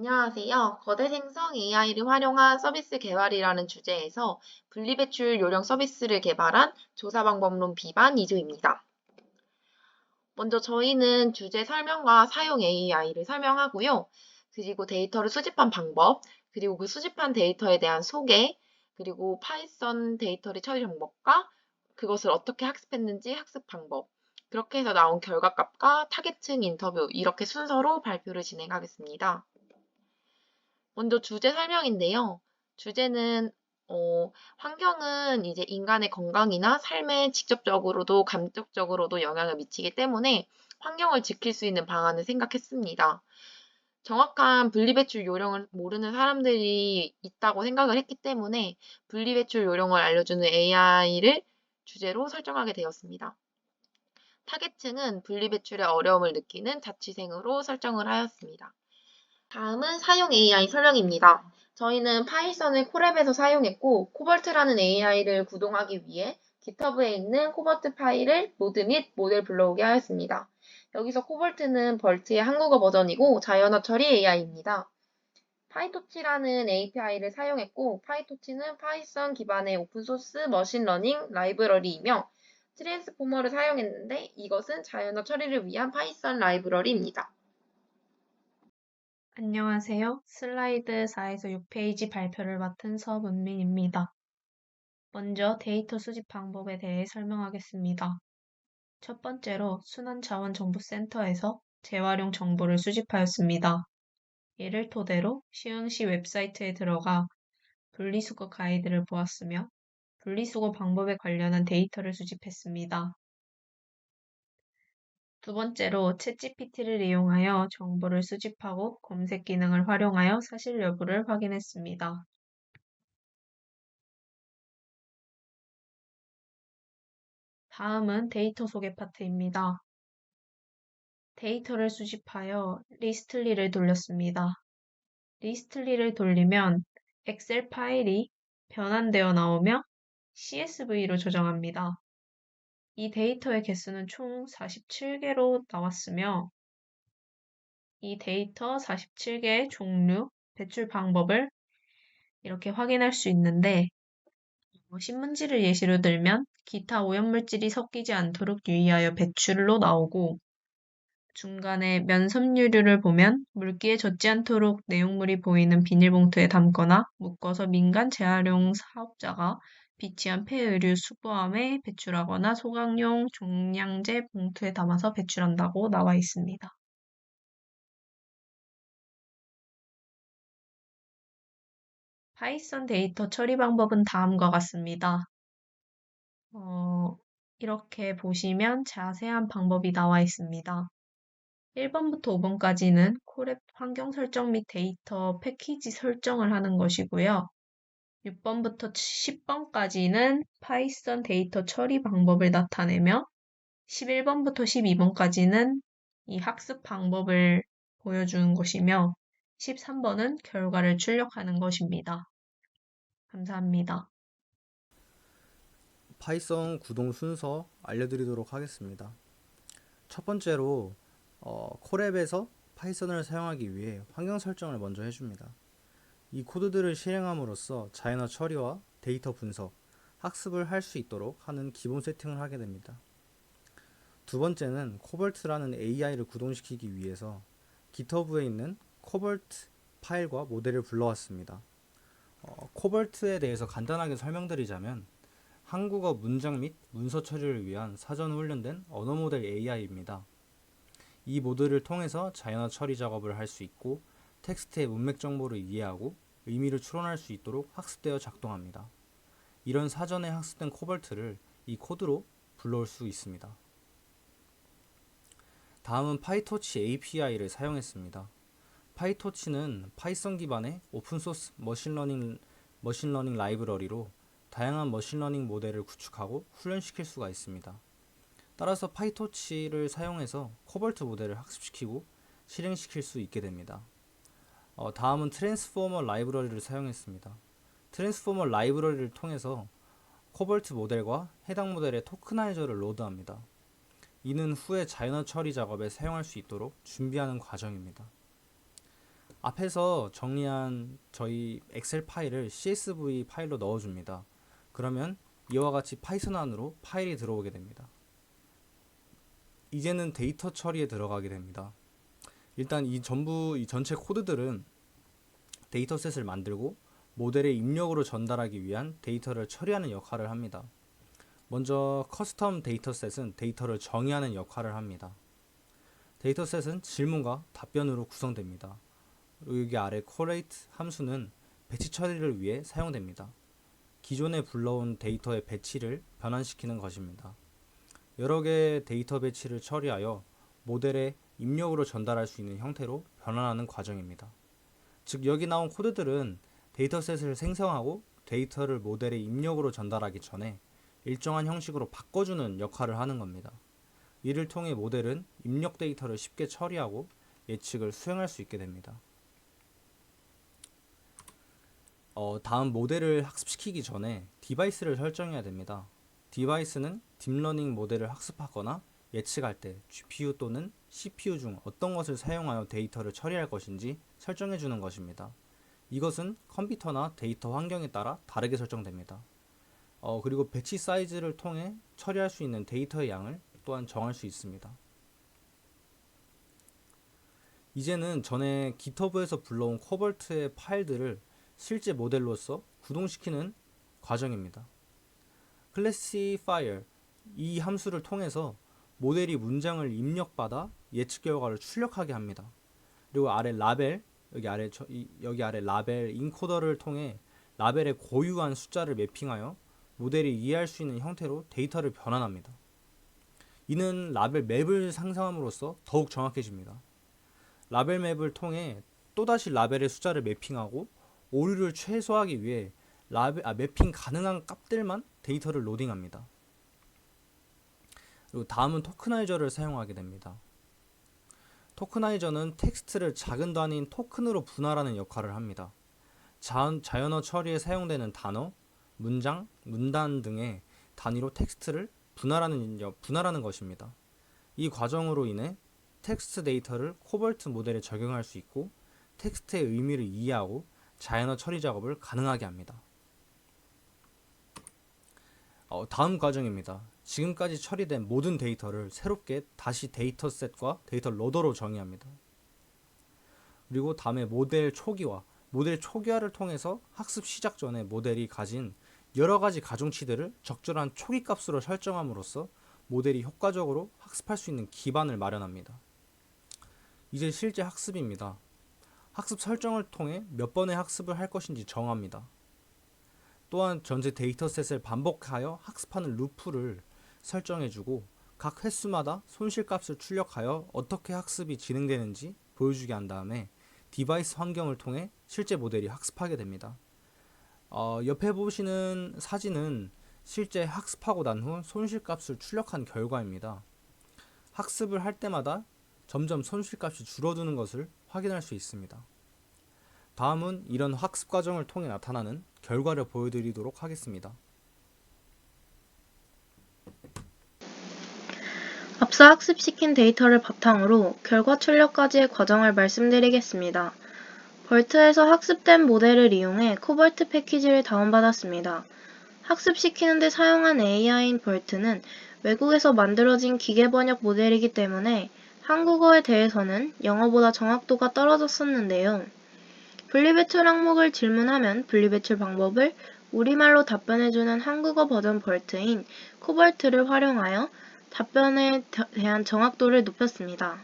안녕하세요. 거대 생성 AI를 활용한 서비스 개발이라는 주제에서 분리배출 요령 서비스를 개발한 조사 방법론 비반 2조입니다. 먼저 저희는 주제 설명과 사용 AI를 설명하고요. 그리고 데이터를 수집한 방법, 그리고 그 수집한 데이터에 대한 소개, 그리고 파이썬 데이터리 처리 방법과 그것을 어떻게 학습했는지 학습 방법, 그렇게 해서 나온 결과값과 타겟층 인터뷰, 이렇게 순서로 발표를 진행하겠습니다. 먼저 주제 설명인데요. 주제는 환경은 이제 인간의 건강이나 삶에 직접적으로도 간접적으로도 영향을 미치기 때문에 환경을 지킬 수 있는 방안을 생각했습니다. 정확한 분리배출 요령을 모르는 사람들이 있다고 생각을 했기 때문에 분리배출 요령을 알려주는 AI를 주제로 설정하게 되었습니다. 타겟층은 분리배출에 어려움을 느끼는 자취생으로 설정을 하였습니다. 다음은 사용 AI 설명입니다. 저희는 파이썬을 콜앱에서 사용했고, 코벌트라는 AI를 구동하기 위해 GitHub에 있는 코벌트 파일을 노드 및 모델 불러오게 하였습니다. 여기서 코벌트는 벌트의 한국어 버전이고 자연어 처리 AI입니다. 파이토치라는 API를 사용했고, 파이토치는 파이썬 기반의 오픈소스 머신러닝 라이브러리이며, 트랜스포머를 사용했는데 이것은 자연어 처리를 위한 파이썬 라이브러리입니다. 안녕하세요. 슬라이드 4에서 6페이지 발표를 맡은 서문민입니다. 먼저 데이터 수집 방법에 대해 설명하겠습니다. 첫 번째로 순환자원정보센터에서 재활용 정보를 수집하였습니다. 이를 토대로 시흥시 웹사이트에 들어가 분리수거 가이드를 보았으며 분리수거 방법에 관련한 데이터를 수집했습니다. 두 번째로 챗GPT를 이용하여 정보를 수집하고 검색 기능을 활용하여 사실 여부를 확인했습니다. 다음은 데이터 소개 파트입니다. 데이터를 수집하여 리스트리를 돌렸습니다. 리스트리를 돌리면 엑셀 파일이 변환되어 나오며 CSV로 조정합니다. 이 데이터의 개수는 총 47개로 나왔으며 이 데이터 47개의 종류, 배출 방법을 이렇게 확인할 수 있는데 신문지를 예시로 들면 기타 오염물질이 섞이지 않도록 유의하여 배출로 나오고 중간에 면섬유류를 보면 물기에 젖지 않도록 내용물이 보이는 비닐봉투에 담거나 묶어서 민간 재활용 사업자가 비치한 폐의류 수거함에 배출하거나 소각용 종량제 봉투에 담아서 배출한다고 나와 있습니다. 파이썬 데이터 처리 방법은 다음과 같습니다. 이렇게 보시면 자세한 방법이 나와 있습니다. 1번부터 5번까지는 콜앱 환경 설정 및 데이터 패키지 설정을 하는 것이고요. 6번부터 10번까지는 파이썬 데이터 처리 방법을 나타내며 11번부터 12번까지는 이 학습 방법을 보여주는 것이며 13번은 결과를 출력하는 것입니다. 감사합니다. 파이썬 구동 순서 알려드리도록 하겠습니다. 첫 번째로 콜앱에서 파이썬을 사용하기 위해 환경 설정을 먼저 해줍니다. 이 코드들을 실행함으로써 자연어 처리와 데이터 분석, 학습을 할 수 있도록 하는 기본 세팅을 하게 됩니다. 두 번째는 코벌트라는 AI를 구동시키기 위해서 GitHub에 있는 코벌트 파일과 모델을 불러왔습니다. 코벌트에 대해서 간단하게 설명드리자면 한국어 문장 및 문서 처리를 위한 사전 훈련된 언어 모델 AI입니다. 이 모델을 통해서 자연어 처리 작업을 할 수 있고 텍스트의 문맥 정보를 이해하고 의미를 추론할 수 있도록 학습되어 작동합니다. 이런 사전에 학습된 코벌트를 이 코드로 불러올 수 있습니다. 다음은 파이토치 API를 사용했습니다. 파이토치는 파이썬 기반의 오픈소스 머신러닝 라이브러리로 다양한 머신러닝 모델을 구축하고 훈련시킬 수가 있습니다. 따라서 파이토치를 사용해서 코벌트 모델을 학습시키고 실행시킬 수 있게 됩니다. 다음은 트랜스포머 라이브러리를 사용했습니다. 트랜스포머 라이브러리를 통해서 코벌트 모델과 해당 모델의 토크나이저를 로드합니다. 이는 후에 자연어 처리 작업에 사용할 수 있도록 준비하는 과정입니다. 앞에서 정리한 저희 엑셀 파일을 CSV 파일로 넣어줍니다. 그러면 이와 같이 파이썬 안으로 파일이 들어오게 됩니다. 이제는 데이터 처리에 들어가게 됩니다. 일단 이 전체 코드들은 데이터셋을 만들고 모델의 입력으로 전달하기 위한 데이터를 처리하는 역할을 합니다. 먼저 커스텀 데이터셋은 데이터를 정의하는 역할을 합니다. 데이터셋은 질문과 답변으로 구성됩니다. 그리고 여기 아래 correlate 함수는 배치 처리를 위해 사용됩니다. 기존에 불러온 데이터의 배치를 변환시키는 것입니다. 여러 개의 데이터 배치를 처리하여 모델의 입력으로 전달할 수 있는 형태로 변환하는 과정입니다. 즉 여기 나온 코드들은 데이터셋을 생성하고 데이터를 모델의 입력으로 전달하기 전에 일정한 형식으로 바꿔주는 역할을 하는 겁니다. 이를 통해 모델은 입력 데이터를 쉽게 처리하고 예측을 수행할 수 있게 됩니다. 다음 모델을 학습시키기 전에 디바이스를 설정해야 됩니다. 디바이스는 딥러닝 모델을 학습하거나 예측할 때 GPU 또는 CPU 중 어떤 것을 사용하여 데이터를 처리할 것인지 설정해 주는 것입니다. 이것은 컴퓨터나 데이터 환경에 따라 다르게 설정됩니다. 그리고 배치 사이즈를 통해 처리할 수 있는 데이터의 양을 또한 정할 수 있습니다. 이제는 전에 GitHub에서 불러온 코볼트의 파일들을 실제 모델로서 구동시키는 과정입니다. classifier 이 함수를 통해서 모델이 문장을 입력받아 예측 결과를 출력하게 합니다. 그리고 아래 라벨 여기 아래 라벨 인코더를 통해 라벨의 고유한 숫자를 매핑하여 모델이 이해할 수 있는 형태로 데이터를 변환합니다. 이는 라벨 맵을 상상함으로써 더욱 정확해집니다. 라벨 맵을 통해 또다시 라벨의 숫자를 매핑하고 오류를 최소화하기 위해 매핑 가능한 값들만 데이터를 로딩합니다. 그리고 다음은 토크나이저를 사용하게 됩니다. 토크나이저는 텍스트를 작은 단위인 토큰으로 분할하는 역할을 합니다. 자연어 처리에 사용되는 단어, 문장, 문단 등의 단위로 텍스트를 분할하는 것입니다. 이 과정으로 인해 텍스트 데이터를 코볼트 모델에 적용할 수 있고 텍스트의 의미를 이해하고 자연어 처리 작업을 가능하게 합니다. 다음 과정입니다. 지금까지 처리된 모든 데이터를 새롭게 다시 데이터셋과 데이터 로더로 정의합니다. 그리고 다음에 모델 초기화를 통해서 학습 시작 전에 모델이 가진 여러가지 가중치들을 적절한 초기 값으로 설정함으로써 모델이 효과적으로 학습할 수 있는 기반을 마련합니다. 이제 실제 학습입니다. 학습 설정을 통해 몇 번의 학습을 할 것인지 정합니다. 또한 전체 데이터셋을 반복하여 학습하는 루프를 설정해주고 각 횟수마다 손실값을 출력하여 어떻게 학습이 진행되는지 보여주게 한 다음에 디바이스 환경을 통해 실제 모델이 학습하게 됩니다. 옆에 보시는 사진은 실제 학습하고 난 후 손실값을 출력한 결과입니다. 학습을 할 때마다 점점 손실값이 줄어드는 것을 확인할 수 있습니다. 다음은 이런 학습 과정을 통해 나타나는 결과를 보여드리도록 하겠습니다. 앞서 학습시킨 데이터를 바탕으로 결과 출력까지의 과정을 말씀드리겠습니다. 벌트에서 학습된 모델을 이용해 코볼트 패키지를 다운받았습니다. 학습시키는 데 사용한 AI인 벌트는 외국에서 만들어진 기계번역 모델이기 때문에 한국어에 대해서는 영어보다 정확도가 떨어졌었는데요. 분리배출 항목을 질문하면 분리배출 방법을 우리말로 답변해주는 한국어 버전 벌트인 코볼트를 활용하여 답변에 대한 정확도를 높였습니다.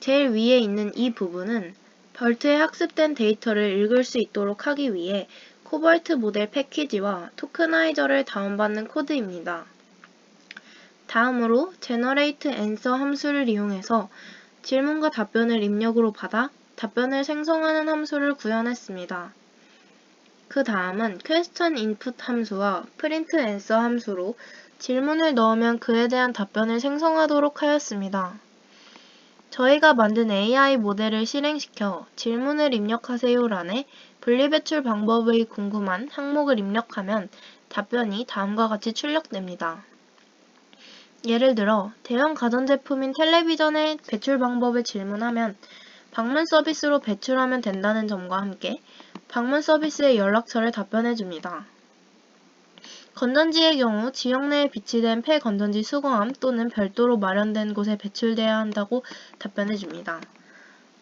제일 위에 있는 이 부분은 벌트에 학습된 데이터를 읽을 수 있도록 하기 위해 코볼트 모델 패키지와 토크나이저를 다운받는 코드입니다. 다음으로 generate answer 함수를 이용해서 질문과 답변을 입력으로 받아 답변을 생성하는 함수를 구현했습니다. 그 다음은 question input 함수와 print answer 함수로 질문을 넣으면 그에 대한 답변을 생성하도록 하였습니다. 저희가 만든 AI 모델을 실행시켜 질문을 입력하세요란에 분리배출 방법의 궁금한 항목을 입력하면 답변이 다음과 같이 출력됩니다. 예를 들어 대형 가전제품인 텔레비전의 배출 방법을 질문하면 방문 서비스로 배출하면 된다는 점과 함께 방문 서비스의 연락처를 답변해줍니다. 건전지의 경우 지역 내에 비치된 폐건전지 수거함 또는 별도로 마련된 곳에 배출돼야 한다고 답변해줍니다.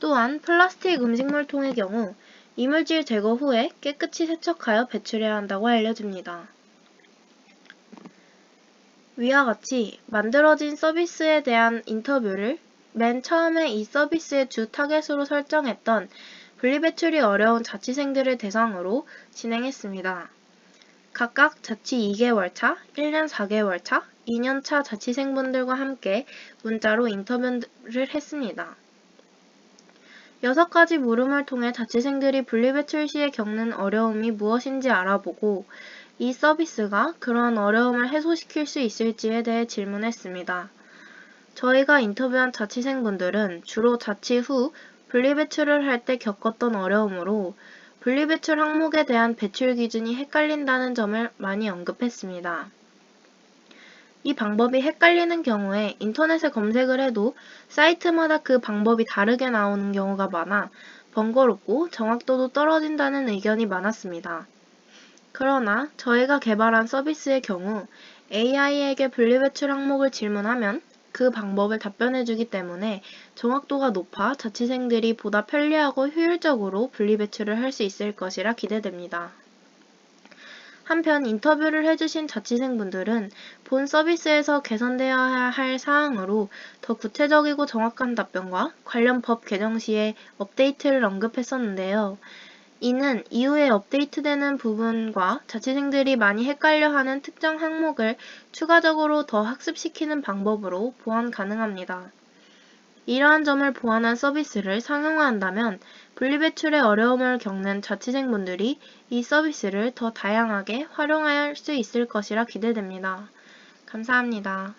또한 플라스틱 음식물통의 경우 이물질 제거 후에 깨끗이 세척하여 배출해야 한다고 알려줍니다. 위와 같이 만들어진 서비스에 대한 인터뷰를 맨 처음에 이 서비스의 주 타겟으로 설정했던 분리배출이 어려운 자취생들을 대상으로 진행했습니다. 각각 자취 2개월차, 1년 4개월차, 2년차 자취생분들과 함께 문자로 인터뷰를 했습니다. 6가지 물음을 통해 자취생들이 분리배출 시에 겪는 어려움이 무엇인지 알아보고 이 서비스가 그러한 어려움을 해소시킬 수 있을지에 대해 질문했습니다. 저희가 인터뷰한 자취생분들은 주로 자취 후 분리배출을 할 때 겪었던 어려움으로 분리배출 항목에 대한 배출 기준이 헷갈린다는 점을 많이 언급했습니다. 이 방법이 헷갈리는 경우에 인터넷에 검색을 해도 사이트마다 그 방법이 다르게 나오는 경우가 많아 번거롭고 정확도도 떨어진다는 의견이 많았습니다. 그러나 저희가 개발한 서비스의 경우 AI에게 분리배출 항목을 질문하면 그 방법을 답변해주기 때문에 정확도가 높아 자취생들이 보다 편리하고 효율적으로 분리배출을 할 수 있을 것이라 기대됩니다. 한편 인터뷰를 해주신 자취생분들은 본 서비스에서 개선되어야 할 사항으로 더 구체적이고 정확한 답변과 관련 법 개정 시에 업데이트를 언급했었는데요. 이는 이후에 업데이트되는 부분과 자취생들이 많이 헷갈려하는 특정 항목을 추가적으로 더 학습시키는 방법으로 보완 가능합니다. 이러한 점을 보완한 서비스를 상용화한다면 분리배출의 어려움을 겪는 자취생분들이 이 서비스를 더 다양하게 활용할 수 있을 것이라 기대됩니다. 감사합니다.